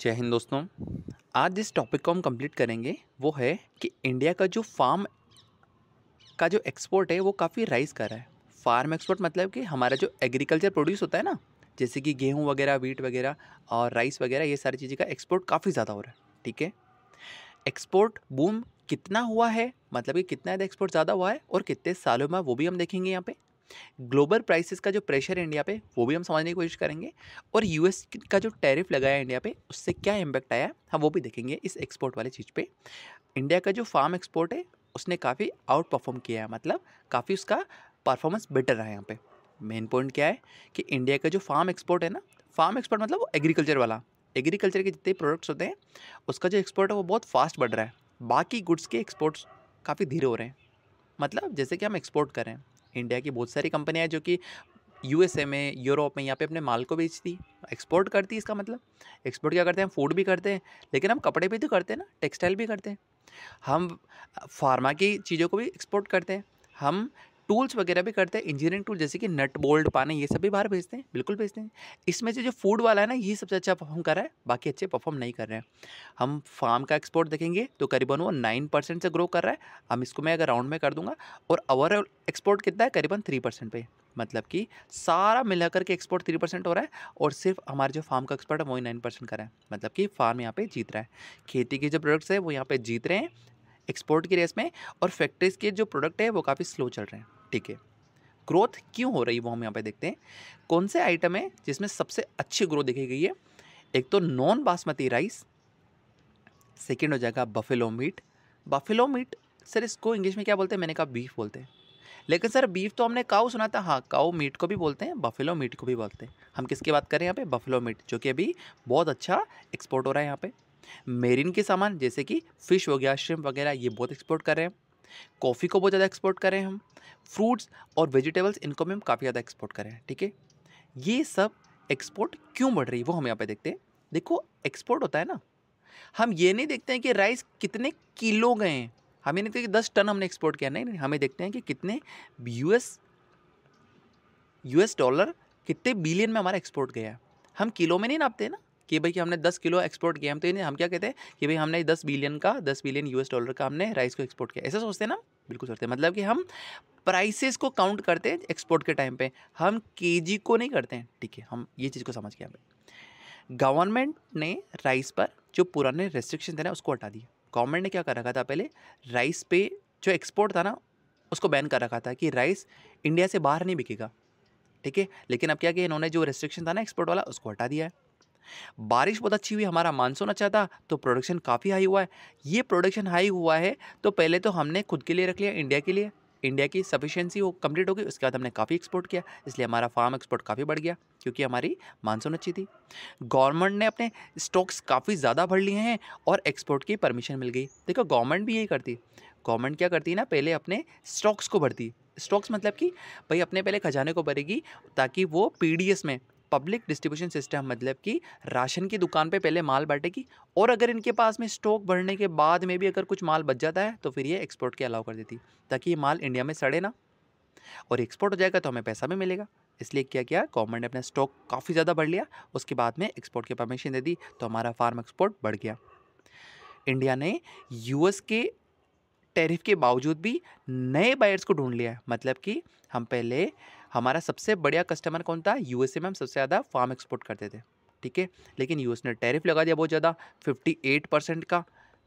जय हिंद दोस्तों। आज जिस टॉपिक को हम कंप्लीट करेंगे वो है कि इंडिया का जो फार्म का जो एक्सपोर्ट है वो काफ़ी राइज कर रहा है। फार्म एक्सपोर्ट मतलब कि हमारा जो एग्रीकल्चर प्रोड्यूस होता है ना, जैसे कि गेहूं वगैरह, वीट वगैरह और राइस वगैरह, ये सारी चीज़ें का एक्सपोर्ट काफ़ी ज़्यादा हो रहा है। ठीक है, एक्सपोर्ट बूम कितना हुआ है, मतलब कि कितना ज़्यादा एक्सपोर्ट ज़्यादा हुआ है और कितने सालों में, वो भी हम देखेंगे यहाँ पे। ग्लोबल प्राइसेस का जो प्रेशर है इंडिया पे, वो भी हम समझने की कोशिश करेंगे। और यूएस का जो टैरिफ लगाया है इंडिया पे, उससे क्या इम्पैक्ट आया हम वो भी देखेंगे इस एक्सपोर्ट वाली चीज़ पे। इंडिया का जो फार्म एक्सपोर्ट है उसने काफ़ी आउट परफॉर्म किया है, मतलब काफ़ी उसका परफॉर्मेंस बेटर रहा है यहाँ पे। मेन पॉइंट क्या है कि इंडिया का जो फार्म एक्सपोर्ट है ना, फार्म एक्सपोर्ट मतलब वो एग्रीकल्चर वाला, एग्रीकल्चर के जितने प्रोडक्ट्स होते हैं उसका जो एक्सपोर्ट है वो बहुत फास्ट बढ़ रहा है। बाकी गुड्स के एक्सपोर्ट्स काफ़ी धीरे हो रहे हैं। मतलब जैसे कि हम एक्सपोर्ट कर रहे हैं, इंडिया की बहुत सारी कंपनियां हैं जो कि यूएसए में, यूरोप में यहाँ पे अपने माल को बेचती, एक्सपोर्ट करती। इसका मतलब एक्सपोर्ट क्या करते हैं, हम फूड भी करते हैं, लेकिन हम कपड़े भी तो करते हैं ना, टेक्सटाइल भी करते हैं। हम फार्मा की चीज़ों को भी एक्सपोर्ट करते हैं। हम टूल्स वगैरह भी करते हैं, इंजीनियरिंग टूल जैसे कि नट बोल्ट पाने, ये सब भी बाहर भेजते हैं, बिल्कुल भेजते हैं। इसमें से जो फूड वाला है ना, ये सबसे अच्छा परफॉर्म कर रहा है, बाकी अच्छे परफॉर्म नहीं कर रहे हैं। हम फार्म का एक्सपोर्ट देखेंगे तो करीबन वो 9% से ग्रो कर रहा है। हम इसको मैं अगर राउंड में कर दूंगा, और ओवरऑल एक्सपोर्ट कितना है, करीबन 3% पे। मतलब कि सारा मिलाकर के एक्सपोर्ट 3% हो रहा है, और सिर्फ हमारे जो फार्म का एक्सपोर्ट है वही 9% कर रहा है। मतलब कि फार्म यहाँ पे जीत रहा है, खेती के जो प्रोडक्ट्स है वो यहाँ पे जीत रहे हैं एक्सपोर्ट की रेस में, और फैक्ट्रीज के जो प्रोडक्ट है वो काफ़ी स्लो चल रहे हैं। ठीक है, ग्रोथ क्यों हो रही है वो हम यहाँ पे देखते हैं। कौन से आइटम है जिसमें सबसे अच्छी ग्रोथ देखी गई है? एक तो नॉन बासमती राइस, सेकेंड हो जाएगा buffalo meet. Buffalo meet sir इसको इंग्लिश में क्या बोलते हैं? मैंने कहा बीफ बोलते हैं, लेकिन सर बीफ तो हमने काऊ सुना था। हाँ, काऊ मीट को भी बोलते हैं, बफेलो मीट को भी बोलते हैं। हम किसकी बात करें यहाँ पे? बफेलो मीट, जो कि अभी बहुत अच्छा एक्सपोर्ट हो रहा है यहाँ पे। मेरीन के सामान जैसे कि फ़िश हो गया, श्रिम्प वगैरह, ये बहुत एक्सपोर्ट कर रहे हैं। कॉफ़ी को बहुत ज़्यादा एक्सपोर्ट कर रहे हैं हम। फ्रूट्स और वेजिटेबल्स, इनको भी हम काफ़ी ज़्यादा एक्सपोर्ट कर रहे हैं। ठीक है, ये सब एक्सपोर्ट क्यों बढ़ रही है वो हम यहाँ पे देखते हैं। देखो, एक्सपोर्ट होता है ना, हम ये नहीं देखते हैं कि राइस कितने किलो गए हैं, हम ये नहीं देखते कि 10 टन हमने एक्सपोर्ट किया, नहीं नहीं, हमें देखते हैं कि कितने यूएस यूएस डॉलर, कितने बिलियन में हमारा एक्सपोर्ट गया है। हम किलो में नहीं नापते ना कि भाई कि हमने 10 किलो एक्सपोर्ट किया। हम तो ये नहीं, हम क्या कहते हैं कि भाई हमने 10 बिलियन यूएस डॉलर का हमने राइस को एक्सपोर्ट किया, ऐसा सोचते हैं ना? बिल्कुल सोचते हैं। मतलब कि हम प्राइसेस को काउंट करते हैं एक्सपोर्ट के टाइम पे, हम केजी को नहीं करते हैं। ठीक है, हम ये चीज़ को समझ गए। गवर्नमेंट ने राइस पर जो पुराने रेस्ट्रिक्शन थे ना उसको हटा दिया। गवर्नमेंट ने क्या कर रखा था, पहले राइस पे जो एक्सपोर्ट था ना उसको बैन कर रखा था कि राइस इंडिया से बाहर नहीं बिकेगा। ठीक है, लेकिन अब क्या किया इन्होंने, जो रेस्ट्रिक्शन था ना एक्सपोर्ट वाला, उसको हटा दिया है। बारिश बहुत अच्छी हुई, हमारा मानसून अच्छा था, तो प्रोडक्शन काफ़ी हाई हुआ है। ये प्रोडक्शन हाई हुआ है तो पहले तो हमने खुद के लिए रख लिया, इंडिया के लिए, इंडिया की सफिशिएंसी हो कंप्लीट हो गई। उसके बाद हमने काफ़ी एक्सपोर्ट किया, इसलिए हमारा फार्म एक्सपोर्ट काफ़ी बढ़ गया, क्योंकि हमारी मानसून अच्छी थी। गवर्नमेंट ने अपने स्टॉक्स काफ़ी ज़्यादा भर लिए हैं और एक्सपोर्ट की परमिशन मिल गई। देखो, गवर्नमेंट भी यही करती। गवर्नमेंट क्या करती है ना, पहले अपने स्टॉक्स को भरती। स्टॉक्स मतलब कि भाई अपने पहले खजाने को भरेगी, ताकि वो पीडीएस में, पब्लिक डिस्ट्रीब्यूशन सिस्टम, मतलब कि राशन की दुकान पे पहले माल बांटेगी, और अगर इनके पास में स्टॉक भरने के बाद में भी अगर कुछ माल बच जाता है तो फिर ये एक्सपोर्ट के अलाउ कर देती, ताकि ये माल इंडिया में सड़े ना, और एक्सपोर्ट हो जाएगा तो हमें पैसा भी मिलेगा। इसलिए क्या किया, गवर्नमेंट ने अपना स्टॉक काफ़ी ज़्यादा बढ़ लिया, उसके बाद में एक्सपोर्ट की परमिशन दे दी, तो हमारा फार्म एक्सपोर्ट बढ़ गया। इंडिया ने यूएस के टैरिफ के बावजूद भी नए बायर्स को ढूंढ लिया है। मतलब कि हम पहले, हमारा सबसे बढ़िया कस्टमर कौन था? यूएसए में हम सबसे ज़्यादा फार्म एक्सपोर्ट करते थे। ठीक है, लेकिन यूएस ने टैरिफ लगा दिया बहुत ज़्यादा, 58% का।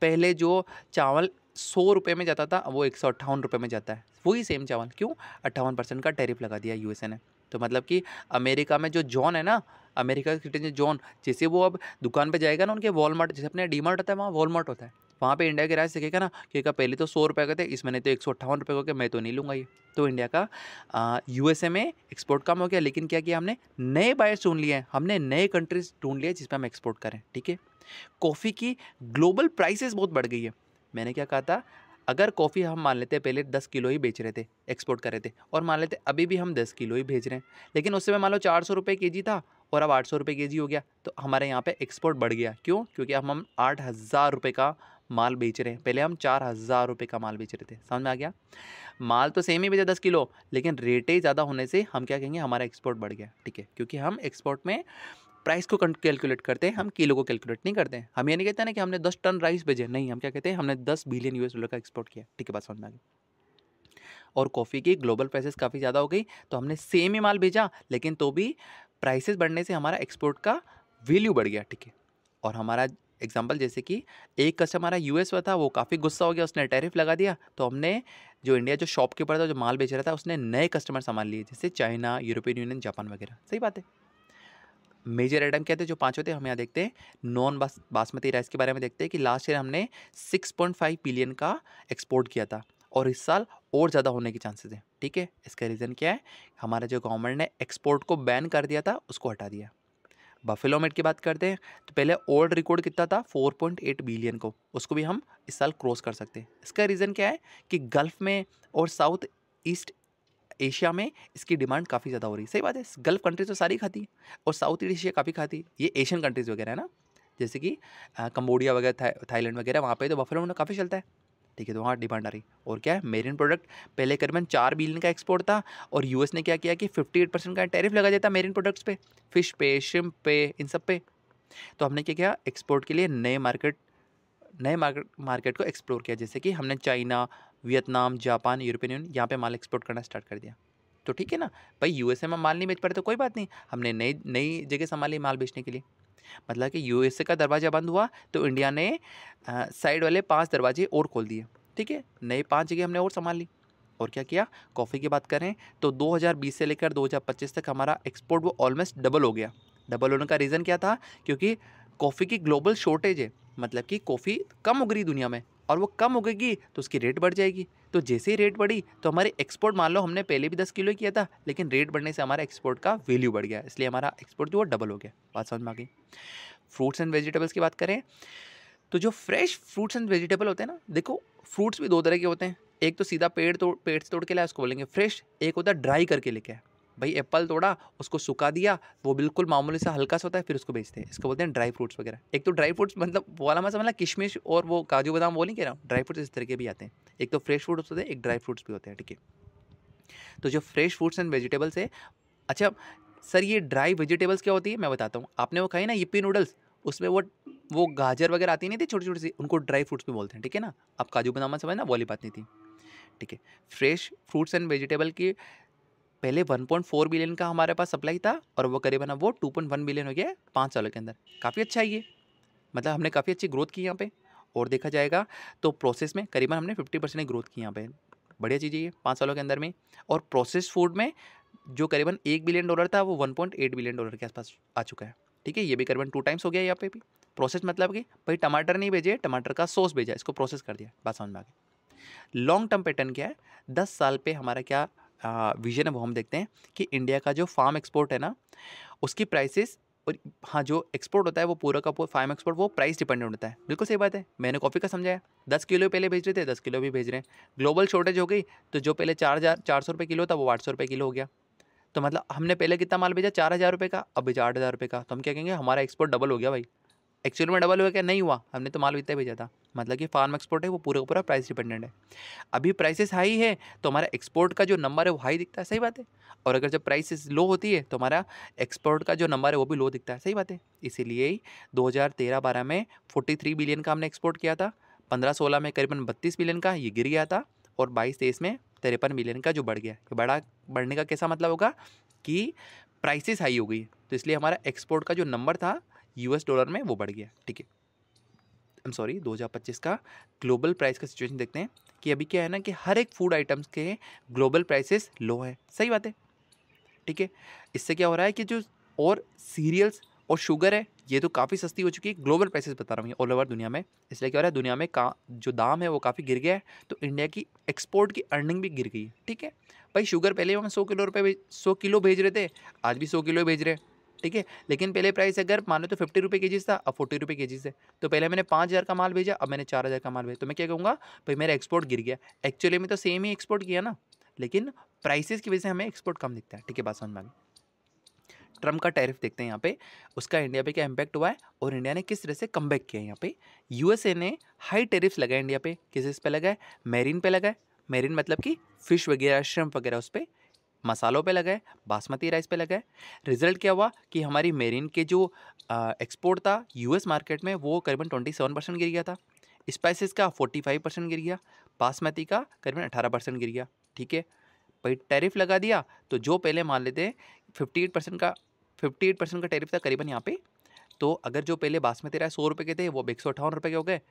पहले जो चावल 100 रुपये में जाता था, अब वो 158 रुपये में जाता है, वही सेम चावल। क्यों? 58% का टैरिफ लगा दिया यूएसए ने। तो मतलब कि अमेरिका में जो जॉन है ना, अमेरिका के सिटीजन जॉन, जैसे वो अब दुकान पे जाएगा ना, उनके वॉलमार्ट, जैसे अपने डीमार्ट होता है वहाँ वॉलमार्ट होता है, वहाँ पे इंडिया के राइस दिखेगा ना कि का पहले तो 100 रुपये का थे, इस महीने तो 158 रुपये हो गए, मैं तो नहीं लूँगा ये। तो इंडिया का यूएसए में एक्सपोर्ट कम हो गया, लेकिन क्या किया हमने, नए बायर्स ढूंढ लिए हैं, हमने नए कंट्रीज ढूंढ लिए जिस पर हम एक्सपोर्ट करें। ठीक है, कॉफ़ी की ग्लोबल प्राइसेस बहुत बढ़ गई है। मैंने क्या कहा था, अगर कॉफ़ी हम मान लेते पहले 10 किलो ही बेच रहे थे, एक्सपोर्ट कर रहे थे, और मान लेते अभी भी हम 10 किलो ही भेज रहे हैं, लेकिन उस समय मान लो 400 रुपये केजी था और अब 800 रुपये केजी हो गया, तो हमारे यहाँ पे एक्सपोर्ट बढ़ गया। क्यों? क्योंकि अब हम 8,000 रुपये का माल बेच रहे हैं, पहले हम 4,000 रुपये का माल बेच रहे थे। समझ में आ गया? माल तो सेम ही बेचा 10 किलो, लेकिन रेटें ज़्यादा होने से हम क्या कहेंगे, हमारा एक्सपोर्ट बढ़ गया। ठीक है, क्योंकि हम एक्सपोर्ट में प्राइस को कैलकुलेट करते हैं, हम किलो को कैलकुलेट नहीं करते हैं। हम ये नहीं कहते ना कि हमने 10 टन राइस भेजे, नहीं, हम क्या कहते हैं, हमने 10 बिलियन यूएस डॉलर का एक्सपोर्ट किया। ठीक है, बात समझ में आ गई। और कॉफ़ी की ग्लोबल प्राइसेस काफ़ी ज़्यादा हो गई, तो हमने सेम ही माल भेजा, लेकिन तो भी प्राइसेस बढ़ने से हमारा एक्सपोर्ट का वैल्यू बढ़ गया। ठीक है, और हमारा एग्जांपल जैसे कि एक कस्टमर हमारा यूएस में था, वो काफ़ी गुस्सा हो गया, उसने टैरिफ लगा दिया, तो हमने जो इंडिया जो शॉपकीपर था, जो माल बेच रहा था, उसने नए कस्टमर संभाल लिए, जैसे चाइना, यूरोपियन यूनियन, जापान वगैरह। सही बात है। मेजर आइटम कहते हैं जो 5 होते हैं, हम यहाँ देखते हैं नॉन बासमती राइस के बारे में देखते हैं कि लास्ट ईयर हमने 6.5 बिलियन का एक्सपोर्ट किया था, और इस साल और ज़्यादा होने के चांसेस हैं। ठीक है, इसका रीज़न क्या है, हमारा जो गवर्नमेंट ने एक्सपोर्ट को बैन कर दिया था, उसको हटा दिया। बफेलो मीट की बात करते हैं तो पहले ओल्ड रिकॉर्ड कितना था, 4.8 बिलियन को, उसको भी हम इस साल क्रॉस कर सकते हैं। इसका रीज़न क्या है कि गल्फ़ में और साउथ ईस्ट एशिया में इसकी डिमांड काफ़ी ज़्यादा हो रही है। सही बात है, गल्फ़ कंट्रीज तो सारी खाती है, और साउथ ईस्ट एशिया काफ़ी खाती है, ये एशियन कंट्रीज़ वगैरह है ना, जैसे कि कंबोडिया वगैरह, थाईलैंड वगैरह, वहाँ पे तो बफेलो मीट काफ़ी चलता है। ठीक है, तो वहाँ डिमांड आ रही। और क्या है, मेरिन प्रोडक्ट पहले करीबन 4 बिलियन का एक्सपोर्ट था, और यूएस ने क्या किया कि 58% का टैरिफ लगा देता मेरिन प्रोडक्ट्स पे, फिश पे, शिम्प पे, इन सब पे। तो हमने क्या किया, एक्सपोर्ट के लिए नए मार्केट को एक्सप्लोर किया, जैसे कि हमने China, Vietnam, Japan, European union, यहाँ पे माल एक्सपोर्ट करना स्टार्ट कर दिया। तो ठीक है ना भाई, यूएसए में माल नहीं बेच पा रहे तो कोई बात नहीं, हमने नई नई जगह संभाली माल बेचने के लिए। मतलब कि यूएसए का दरवाज़ा बंद हुआ, तो इंडिया ने साइड वाले 5 दरवाजे और खोल दिए। ठीक है, नई 5 जगह हमने और संभाल ली। और क्या किया, कॉफ़ी की बात करें तो 2020 से लेकर 2025 तक हमारा एक्सपोर्ट वो ऑलमोस्ट डबल हो गया। डबल होने का रीज़न क्या था, क्योंकि कॉफ़ी की ग्लोबल शॉर्टेज है, मतलब कि कॉफ़ी कम उग रही दुनिया में, और वो कम उगेगी तो उसकी रेट बढ़ जाएगी। तो जैसे ही रेट बढ़ी तो हमारे एक्सपोर्ट, मान लो हमने पहले भी 10 किलो किया था, लेकिन रेट बढ़ने से हमारा एक्सपोर्ट का वैल्यू बढ़ गया, इसलिए हमारा एक्सपोर्ट जो वो डबल हो गया। बात समझ में आ गई। फ्रूट्स एंड वेजिटेबल्स की बात करें तो जो फ्रेश फ्रूट्स एंड वेजिटेबल होते हैं ना, देखो फ्रूट्स भी 2 तरह के होते हैं, एक तो सीधा पेड़ से तोड़ के लाया, उसको बोलेंगे फ्रेश, एक होता है ड्राई करके लेके आया। भाई एप्पल तोड़ा, उसको सुखा दिया, वो बिल्कुल मामूली सा हल्का सा होता है, फिर उसको बेचते हैं, इसको बोलते हैं ड्राई फ्रूट्स वगैरह। एक तो ड्राई फ्रूट्स मतलब वो वाला मैं समझला किशमिश और वो काजू बादाम, वो नहीं कह रहा हूँ, ड्राई फ्रूट्स इस तरह के भी आते हैं। एक तो फ्रेश फ्रूट्स होते हैं, एक ड्राई फ्रूट्स भी होते हैं। ठीक है, तो जो फ्रेश फ्रूट्स एंड वेजिटेबल्स है, अच्छा सर ये ड्राई वेजिटेबल्स क्या होती है, मैं बताता हूँ। आपने वो खाई ना यिप्पी नूडल्स, उसमें वो गाजर वगैरह आती नहीं थी छोटी छोटी सी, उनको ड्राई फ्रूट्स भी बोलते हैं। ठीक है ना, अब काजू बादाम समझना, वो वाली बात नहीं थी। ठीक है, फ्रेश फ्रूट्स एंड वेजिटेबल की पहले 1.4 बिलियन का हमारे पास सप्लाई था, और वो करीबन अब वो 2.1 बिलियन हो गया 5 सालों के अंदर। काफ़ी अच्छा है ये, मतलब हमने काफ़ी अच्छी ग्रोथ की यहाँ पे। और देखा जाएगा तो प्रोसेस में करीबन हमने 50% ग्रोथ की यहाँ पे। बढ़िया चीज़ है ये 5 सालों के अंदर में। और प्रोसेस फूड में जो करीबन $1 बिलियन था, वो $1.8 बिलियन के आसपास आ चुका है। ठीक है, ये भी करीबन 2 टाइम्स हो गया यहाँ पे भी। प्रोसेस मतलब कि भाई टमाटर नहीं भेजे, टमाटर का सॉस भेजा, इसको प्रोसेस कर दिया। बात समझ में आ गई। लॉन्ग टर्म पैटर्न क्या है, 10 साल पे हमारा क्या विजन है, वो हम देखते हैं कि इंडिया का जो फार्म एक्सपोर्ट है ना, उसकी प्राइसेस, और हाँ जो एक्सपोर्ट होता है वो पूरा का पूरा फार्म एक्सपोर्ट, वो प्राइस डिपेंडेंट होता है। बिल्कुल सही बात है, मैंने कॉफ़ी का समझाया। 10 किलो पहले भेज रहे थे, 10 किलो भी भेज रहे हैं। ग्लोबल शॉर्टेज हो गई, तो जो पहले 4,400 रुपये किलो था, वो 800 रुपये किलो हो गया। तो मतलब हमने पहले कितना माल भेजा, 4,000 रुपये का, अब भेजा 8,000 रुपये का, तो हम क्या कहेंगे, हमारा एक्सपोर्ट डबल हो गया भाई। एक्चुअल में डबल हुआ क्या, नहीं हुआ, हमने तो माल इतना भेजा था। मतलब कि फार्म एक्सपोर्ट है वो पूरा का पूरा प्राइस डिपेंडेंट है। अभी प्राइसेस हाई है तो हमारा एक्सपोर्ट का जो नंबर है वो हाई दिखता है। सही बात है। और अगर जब प्राइसेस लो होती है तो हमारा एक्सपोर्ट का जो नंबर है वो भी लो दिखता है। सही बात है। इसीलिए ही 2013-12 में 43 बिलियन का हमने एक्सपोर्ट किया था, 15-16 में करीबन 32 बिलियन का ये गिर गया था, और 22-23 में 53 बिलियन का जो बढ़ गया। ये बढ़ने का कैसा मतलब होगा कि प्राइसेस हाई हो गई, तो इसलिए हमारा एक्सपोर्ट का जो नंबर था यूएस डॉलर में वो बढ़ गया। ठीक है, आई एम सॉरी, 2025 का ग्लोबल प्राइस का सिचुएशन देखते हैं कि अभी क्या है ना कि हर एक फूड आइटम्स के ग्लोबल प्राइसेस लो है। सही बात है। ठीक है, इससे क्या हो रहा है कि जो और सीरियल्स और शुगर है ये तो काफ़ी सस्ती हो चुकी है। ग्लोबल प्राइसेस बता रहा हूँ ऑल ओवर दुनिया में। इसलिए क्या हो रहा है, दुनिया में का जो दाम है वो काफ़ी गिर गया है, तो इंडिया की एक्सपोर्ट की अर्निंग भी गिर गई है। ठीक है भाई, शुगर पहले हम 100 किलो भेज रहे थे, आज भी 100 किलो भेज रहे हैं। ठीक है, लेकिन पहले प्राइस अगर मानो तो 50 रुपये के जी था, अब 40 रुपये के जी है। तो पहले मैंने 5,000 का माल भेजा, अब मैंने 4,000 का माल भेजा, तो मैं क्या कहूँगा, भाई मेरा एक्सपोर्ट गिर गया। एक्चुअली में तो सेम ही एक्सपोर्ट किया ना, लेकिन प्राइसेस की वजह से हमें एक्सपोर्ट कम दिखता है। ठीक है, बात समझ में आ गई। ट्रम्प का टैरिफ देखते हैं यहाँ पे, उसका इंडिया पे क्या इम्पैक्ट हुआ है और इंडिया ने किस तरह से कमबैक किया है। यहाँ पे यूएसए ने हाई टैरिफ्स लगाए इंडिया पे। किस पे लगाए, मेरीन पे लगाए। मेरीन मतलब कि फिश वगैरह, श्रिम्प वगैरह, उस पर मसालों पे लगाए, बासमती राइस पे लगाए। रिजल्ट क्या हुआ कि हमारी मेरिन के जो एक्सपोर्ट था यूएस मार्केट में वो करीबन 27% गिर गया था, स्पाइसेस का 45% गिर गया, बासमती का करीबन 18% गिर गया। ठीक है, भाई टैरिफ लगा दिया तो जो पहले मान लेते हैं 58% का टैरिफ था करीबन यहाँ पे, तो अगर जो पहले बासमती राइस 100 रुपये के थे वो अब 158 रुपये के हो गए।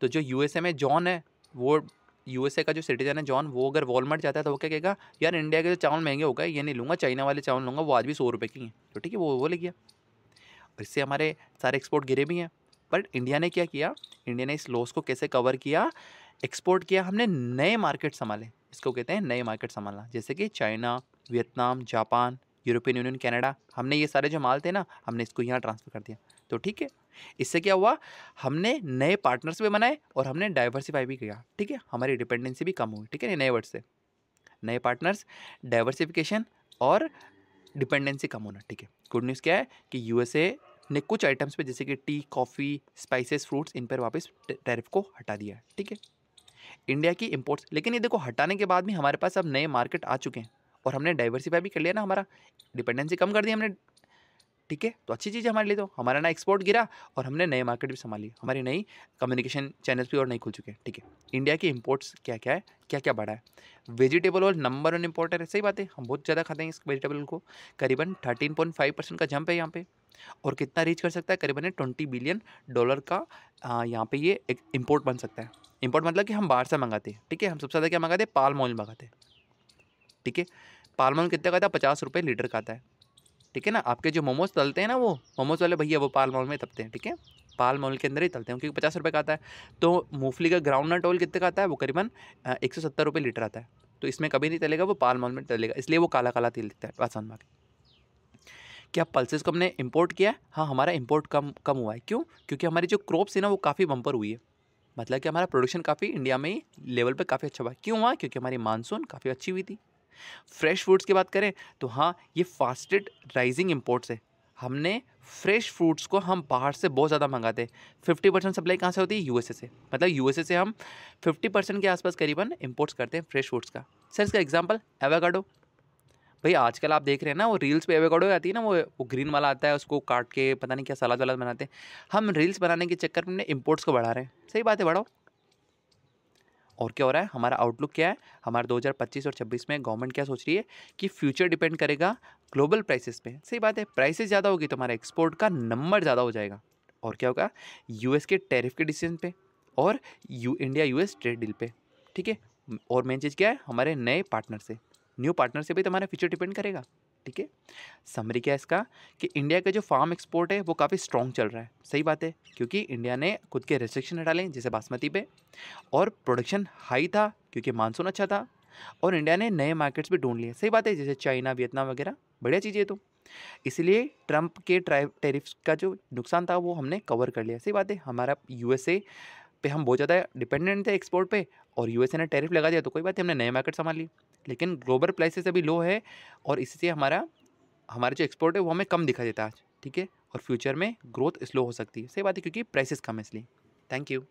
तो जो यूएसए में जॉन है, वो यूएसए का जो सिटीजन है जॉन, वो अगर वॉलमार्ट जाता है तो वो क्या कहेगा, यार इंडिया के जो चावल महंगे हो गए, ये नहीं लूँगा, चाइना वाले चावल लूँगा, वो आज भी 100 रुपये की हैं। तो ठीक है, वो ले गया, और इससे हमारे सारे एक्सपोर्ट गिरे भी हैं। बट इंडिया ने क्या किया, इंडिया ने इस लॉस को कैसे कवर किया, एक्सपोर्ट किया, हमने नए मार्केट संभाले, इसको कहते हैं नए मार्केट संभालना, जैसे कि China, Vietnam, Japan, European union, Canada, हमने ये सारे जो माल थे ना, हमने इसको यहाँ ट्रांसफ़र कर दिया। तो ठीक है, इससे क्या हुआ, हमने नए पार्टनर्स भी बनाए और हमने डाइवर्सिफाई भी किया। ठीक है, हमारी डिपेंडेंसी भी कम हुई। ठीक है, नए वर्ड से, नए पार्टनर्स, डाइवर्सिफिकेशन और डिपेंडेंसी कम होना। ठीक है, गुड न्यूज़ क्या है कि यूएसए ने कुछ आइटम्स पे जैसे कि टी, कॉफ़ी, स्पाइसेस, फ्रूट्स, इन पर वापस टैरिफ को हटा दिया है। ठीक है, इंडिया की इंपोर्ट्स, लेकिन ये देखो हटाने के बाद भी हमारे पास अब नए मार्केट आ चुके हैं और हमने डाइवर्सिफाई भी कर लिया ना, हमारा डिपेंडेंसी कम कर दी हमने। ठीक है, तो अच्छी चीज़ है हमारे लिए, तो हमारा ना एक्सपोर्ट गिरा और हमने नए मार्केट भी संभाली, हमारी नई कम्युनिकेशन चैनल्स भी और नई खुल चुके हैं। ठीक है, इंडिया की इंपोर्ट्स क्या क्या है, क्या क्या बढ़ा है, वेजिटेबल ऑयल नंबर 1 इंपोर्टर है। सही बात है, हम बहुत ज़्यादा खाते हैं इस वेजिटेबल को, करीबन 13.5% का जंप है यहाँ पे, और कितना रीच कर सकता है, करीबन $20 बिलियन का यहाँ पे ये एक इम्पोर्ट बन सकता है। इम्पोर्ट मतलब कि हम बाहर से मंगाते हैं। ठीक है, हम सबसे ज़्यादा क्या मंगाते हैं, पाल्म ऑयल मंगाते हैं। ठीक है, पाल्म ऑयल कितने का आता है, 50 रुपये लीटर का आता है। ठीक है ना, आपके जो मोमोज तलते हैं ना, वो मोमोज वाले भैया वो पाल्म ऑयल में तलते हैं। ठीक है, पाल्म ऑयल के अंदर ही तलते हैं, क्योंकि 50 रुपये का आता है। तो मूंगफली का ग्राउंड नट ऑयल कितने का आता है, वो करीबन 170 रुपये लीटर आता है। तो इसमें कभी नहीं तलेगा, वो पाल्म ऑयल में तलेगा, इसलिए वो काला काला तेल दिखता है। आसान बात, क्या पल्सेस को हमने इंपोर्ट किया है? हाँ, हमारा इंपोर्ट कम कम हुआ है। क्यों? क्योंकि हमारी जो क्रॉप्स है ना वो काफ़ी बम्पर हुई है, मतलब कि हमारा प्रोडक्शन काफ़ी इंडिया में ही लेवल पे काफ़ी अच्छा हुआ। क्यों हुआ? क्योंकि हमारी मानसून काफ़ी अच्छी हुई थी। फ्रेश फ्रूट्स की बात करें तो हाँ, ये फास्टेस्ट राइजिंग इंपोर्ट्स है। हमने फ्रेश फ्रूट्स को हम बाहर से बहुत ज़्यादा मंगाते हैं। 50% सप्लाई कहाँ से होती है? यूएसए से। मतलब यूएसए से हम 50% के आसपास करीबन इंपोर्ट्स करते हैं फ्रेश फ्रूट्स का। सर इसका एग्जांपल एवोकाडो। भाई आजकल आप देख रहे हैं ना, वो रील्स पे एवोकाडो आती है ना, वो ग्रीन वाला आता है, उसको काट के पता नहीं क्या सलाद वलाद बनाते हैं। हम रील्स बनाने के चक्कर में इंपोर्ट्स को बढ़ा रहे हैं। सही बात है, बढ़ाओ। और क्या हो रहा है, हमारा आउटलुक क्या है, हमारा 2025 और 26 में गवर्नमेंट क्या सोच रही है कि फ्यूचर डिपेंड करेगा ग्लोबल प्राइसेस पे। सही बात है, प्राइसेस ज़्यादा होगी तो हमारा एक्सपोर्ट का नंबर ज़्यादा हो जाएगा। और क्या होगा, यूएस के टैरिफ के डिसीजन पे और इंडिया यूएस ट्रेड डील पे। ठीक है, और मेन चीज़ क्या है, हमारे नए पार्टनर से, न्यू पार्टनर से भी तो हमारा फ्यूचर डिपेंड करेगा। ठीक है, समरी क्या है इसका कि इंडिया का जो फार्म एक्सपोर्ट है वो काफ़ी स्ट्रॉन्ग चल रहा है। सही बात है, क्योंकि इंडिया ने खुद के रेस्ट्रिक्शन हटा लें जैसे बासमती पे, और प्रोडक्शन हाई था क्योंकि मानसून अच्छा था, और इंडिया ने नए मार्केट्स भी ढूंढ लिए। सही बात है, जैसे चाइना, वियतनाम वगैरह, बढ़िया चीज़ है। तो इसलिए ट्रंप के टैरिफ्स का जो नुकसान था वो हमने कवर कर लिया। सही बात है, हमारा यूएसए पे हम बहुत ज़्यादा डिपेंडेंट थे एक्सपोर्ट पे, और यूएसए ने टैरिफ लगा दिया तो कोई बात नहीं, हमने नए मार्केट संभाल ली। लेकिन ग्लोबल प्राइसेस अभी लो है, और इससे हमारा जो एक्सपोर्ट है वो हमें कम दिखा देता है आज। ठीक है, और फ्यूचर में ग्रोथ स्लो हो सकती है। सही बात है, क्योंकि प्राइसेस कम है इसलिए। Thank you.